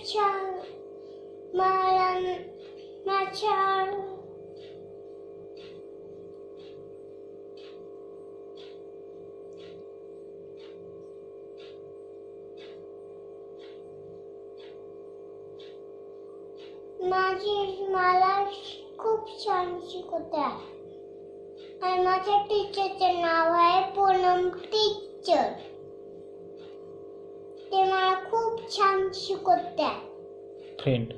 छान मला माझ्या मला खूप छान शिकवते आणि माझ्या टीचरचे नाव आहे पूनम टीचर. ते मला खूप छान शिकवते. फ्रेंड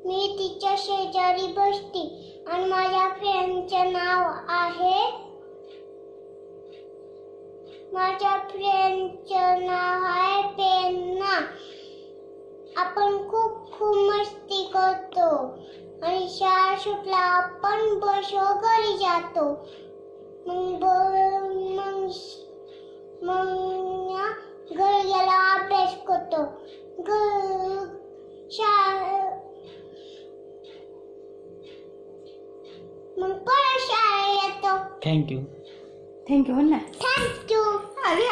मी तिच्या शेजारी बसते आणि माझ्या फ्रेंडचे नाव आहे पेन्ना. आपण खूप मस्ती करतो आणि शाळा सुटला आपण बसवर घरी जातो. मग घरी गेला अभ्यास करतो. मग परत शाळेत येतो. थँक्यू थँक्यू बोल ना. थँक्यू.